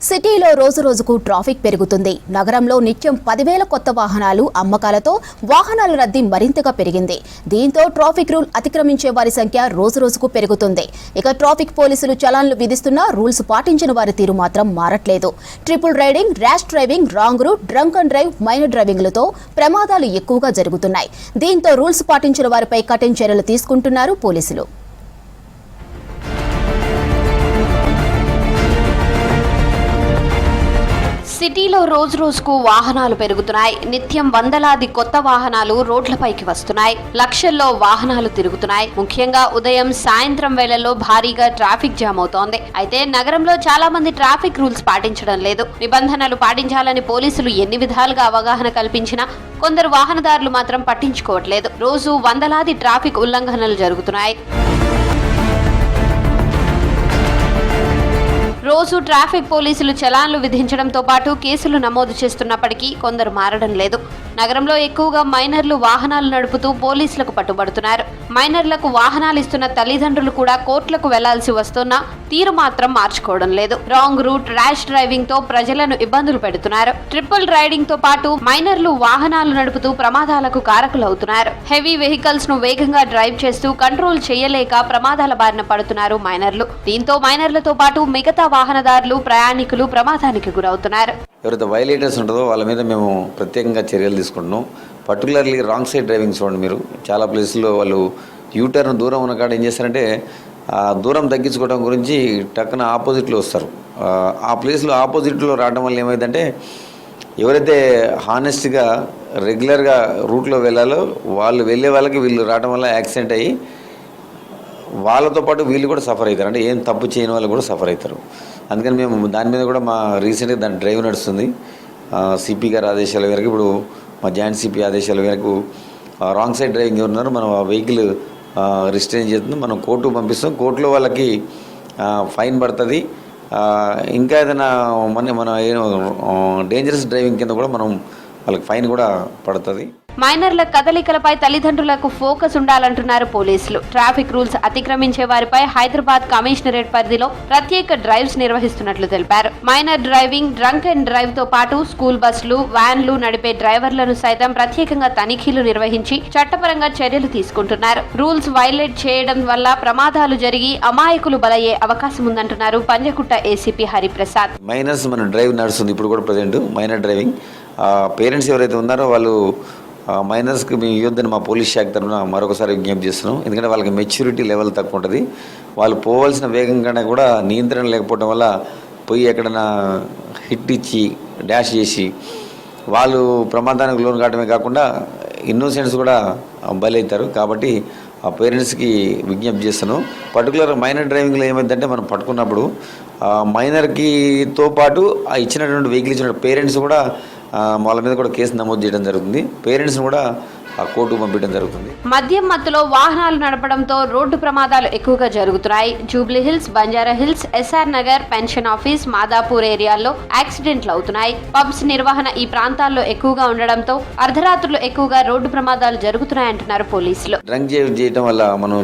సిటీలో రోజు రోజుకు ట్రాఫిక్ పెరుగుతుంది. నగరంలో నిత్యం 10,000 కొత్త వాహనాలు అమ్మకాలతో వాహనాల రద్దీ మరింతగా పెరిగింది. దీంతో ట్రాఫిక్ రూల్ అతిక్రమించే వారి సంఖ్య రోజు రోజుకు పెరుగుతుంది. ఇక ట్రాఫిక్ పోలీసులు చలాన్లు విధిస్తున్నా రూల్స్ పాటించిన వారి తీరు మాత్రం మారట్లేదు. Triple riding, rash driving, wrong route, drunk and drive, minor డ్రైవింగ్లతో ప్రమాదాలు ఎక్కువగా జరుగుతున్నాయి. దీంతో రూల్స్ పాటించిన వారిపై కఠిన చర్యలు తీసుకుంటున్నారు పోలీసులు. సిటీలో రోజు రోజుకు వాహనాలు పెరుగుతున్నాయి. నిత్యం వందలాది కొత్త వాహనాలు రోడ్లపైకి వస్తున్నాయి. లక్షల్లో వాహనాలు తిరుగుతున్నాయి. ముఖ్యంగా ఉదయం, సాయంత్రం వేళల్లో భారీగా ట్రాఫిక్ జామ్ అవుతోంది. అయితే నగరంలో చాలా మంది ట్రాఫిక్ రూల్స్ పాటించడం లేదు. నిబంధనలు పాటించాలని పోలీసులు ఎన్ని విధాలుగా అవగాహన కల్పించినా కొందరు వాహనదారులు మాత్రం పట్టించుకోవట్లేదు. రోజు వందలాది ట్రాఫిక్ ఉల్లంఘనలు జరుగుతున్నాయి. రోజు ట్రాఫిక్ పోలీసులు చలాన్లు విధించడంతో పాటు కేసులు నమోదు చేస్తున్నప్పటికీ కొందరు మారడం లేదు. నగరంలో ఎక్కువగా మైనర్లు వాహనాలు నడుపుతూ పోలీసులకు పట్టుబడుతున్నారు. మైనర్లకు వాహనాలు ఇస్తున్న తల్లిదండ్రులు కూడా కోర్టులకు వెళ్లాల్సి వస్తున్నా తీరు మాత్రం మార్చుకోవడం లేదు. రాంగ్ రూట్, ర్యాష్ డ్రైవింగ్ తో ప్రజలను ఇబ్బందులు పెడుతున్నారు. ట్రిపుల్ రైడింగ్ తో పాటు మైనర్లు వాహనాలు నడుపుతూ ప్రమాదాలకు కారకులవుతున్నారు. హెవీ వెహికల్స్ ను వేగంగా డ్రైవ్ చేస్తూ కంట్రోల్ చేయలేక ప్రమాదాల బారిన పడుతున్నారు మైనర్లు. దీంతో మైనర్లతో పాటు మిగతా వాహనదారులు, ప్రయాణికులు ప్రమాదానికి గురవుతున్నారు. ఎవరైతే వైలేటర్స్ ఉంటుందో వాళ్ళ మీద మేము ప్రత్యేకంగా చర్యలు తీసుకుంటున్నాం. పర్టికులర్లీ రాంగ్ సైడ్ డ్రైవింగ్ చూడండి మీరు. చాలా ప్లేసుల్లో వాళ్ళు యూటర్న్ దూరం ఉన్న కాడ ఏం చేస్తారంటే దూరం తగ్గించుకోవడం గురించి టక్కున ఆపోజిట్లో వస్తారు. ఆ ప్లేస్లో ఆపోజిట్లో రావడం వల్ల ఏమైందంటే ఎవరైతే హానెస్ట్గా రెగ్యులర్గా రూట్లో వెళ్ళాలో వాళ్ళు వెళ్ళే వాళ్ళకి వీళ్ళు రావడం వల్ల యాక్సిడెంట్ అయ్యి వాళ్ళతో పాటు వీళ్ళు కూడా సఫర్ అవుతారు. అంటే ఏం తప్పు చేయని వాళ్ళు కూడా సఫర్ అవుతారు. అందుకని మేము దాని మీద కూడా మా రీసెంట్గా దాని డ్రైవ్ నడుస్తుంది. సిపి గారి ఆదేశాల మేరకు ఇప్పుడు మా జాయింట్ సిపి ఆదేశాల మేరకు రాంగ్ సైడ్ డ్రైవింగ్ ఉన్నారు మనం ఆ వెహికల్ రిస్ట్రైన్ చేస్తుంది. మనం కోర్టుకు పంపిస్తాం. కోర్టులో వాళ్ళకి ఫైన్ పడుతుంది. ఇంకా ఏదైనా మన డేంజరస్ డ్రైవింగ్ కింద కూడా మనం వాళ్ళకి ఫైన్ కూడా పడుతుంది. మైనర్ల కదలికలపై తల్లిదండ్రులకు ఫోకస్ ఉండాలంటున్నారు పోలీసులు. ట్రాఫిక్ రూల్స్ అతిక్రమించే వారిపై హైదరాబాద్ కమిషనరేట్ పరిధిలో ప్రత్యేక డ్రైవ్స్ నిర్వహిస్తున్నట్లు తెలిపారు. Minor driving, drunk and drive తో పాటు స్కూల్ బస్సులు, వ్యాన్లు నడిపే డ్రైవర్లను సైతం ప్రత్యేకంగా తనిఖీలు నిర్వహించి చట్టపరంగా చర్యలు తీసుకుంటున్నారు. రూల్స్ వైలేట్ చేయడం వల్ల ప్రమాదాలు జరిగి అమాయకులు బలయ్యే అవకాశం ఉందంటున్నారు పంజగుట్ట ఏసీపీ హరిప్రసాద్. మైనర్స్ మన డ్రైవ్ నడుస్తుంది ఇప్పుడు కూడా ప్రజెంట్ మైనర్ డ్రైవింగ్. పేరెంట్స్ ఎవరైతే ఉన్నారో వాళ్ళు మైనర్స్కి మీ ఇవ్వద్దని మా పోలీస్ శాఖ తరఫున మరొకసారి విజ్ఞప్తి చేస్తున్నాం. ఎందుకంటే వాళ్ళకి మెచ్యూరిటీ లెవెల్ తక్కువ ఉంటుంది. వాళ్ళు పోవాల్సిన వేగం కన్నా కూడా నియంత్రణ లేకపోవడం వల్ల పోయి ఎక్కడైనా హిట్ ఇచ్చి డాష్ చేసి వాళ్ళు ప్రమాదానికి లోను కావడమే కాకుండా ఇన్నోసెంట్స్ కూడా బలవుతారు. కాబట్టి ఆ పేరెంట్స్కి విజ్ఞప్తి చేస్తున్నాం. పర్టికులర్ మైనర్ డ్రైవింగ్లో ఏమైందంటే మనం పట్టుకున్నప్పుడు మైనర్కితో పాటు ఆ ఇచ్చినటువంటి వెహికల్ ఇచ్చిన పేరెంట్స్ కూడా వాళ్ళ మీద కూడా కేసు నమోదు చేయడం జరుగుతుంది. పేరెంట్స్ని కూడా కోర్టుకు పంపించడం జరుగుతుంది. మద్యం మత్తులో వాహనాలు నడపడంతో రోడ్డు ప్రమాదాలు ఎక్కువగా జరుగుతున్నాయి. Jubilee hills, Banjara hills, SR Nagar, pension office, Madhapur ఏరియాల్లో యాక్సిడెంట్లు అవుతున్నాయి. పబ్స్ నిర్వహణ ఈ ప్రాంతాల్లో ఎక్కువగా ఉండడంతో అర్ధరాత్రులు ఎక్కువగా రోడ్డు ప్రమాదాలు జరుగుతున్నాయంటున్నారు పోలీసులు. డ్రంక్ చేయడం వల్ల మనం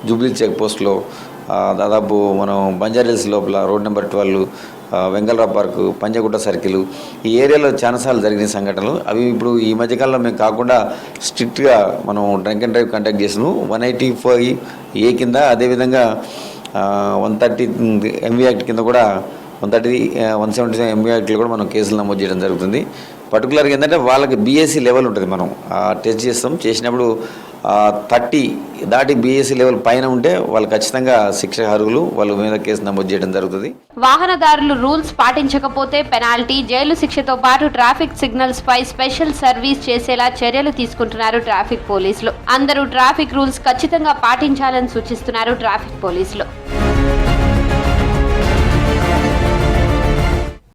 జూబ్లీ చెక్ పోస్ట్లో దాదాపు మనం బంజారా హిల్స్ లోపల road number 12, Vengalrao park, Panjagutta circle ఈ ఏరియాలో చాలాసార్లు జరిగిన సంఘటనలు. అవి ఇప్పుడు ఈ మధ్యకాలంలో మేము కాకుండా స్ట్రిక్ట్గా మనం డ్రంక్ అండ్ డ్రైవ్ కండక్ట్ చేసినాం 185A కింద. అదేవిధంగా 130 MV యాక్ట్ కింద కూడా 170 MV యాక్ట్లో కూడా మనం కేసులు నమోదు చేయడం జరుగుతుంది. పర్టికులర్గా ఏంటంటే వాళ్ళకి BSc లెవెల్ ఉంటుంది. మనం టెస్ట్ చేస్తాం. చేసినప్పుడు 30 దాటి BSc లెవెల్ పైన ఉంటే వాళ్ళు ఖచ్చితంగా శిక్ష అర్హులు. వాళ్ళ మీద కేసు నమోదు చేయడం జరుగుతుంది. వాహనదారులు రూల్స్ పాటించకపోతే పెనాల్టీ, జైలు శిక్షతో పాటు ట్రాఫిక్ సిగ్నల్స్ పై స్పెషల్ సర్వీస్ చేసేలా చర్యలు తీసుకుంటున్నారు ట్రాఫిక్ పోలీసులు. అందరూ ట్రాఫిక్ రూల్స్ ఖచ్చితంగా పాటించాలని సూచిస్తున్నారు ట్రాఫిక్ పోలీసులు.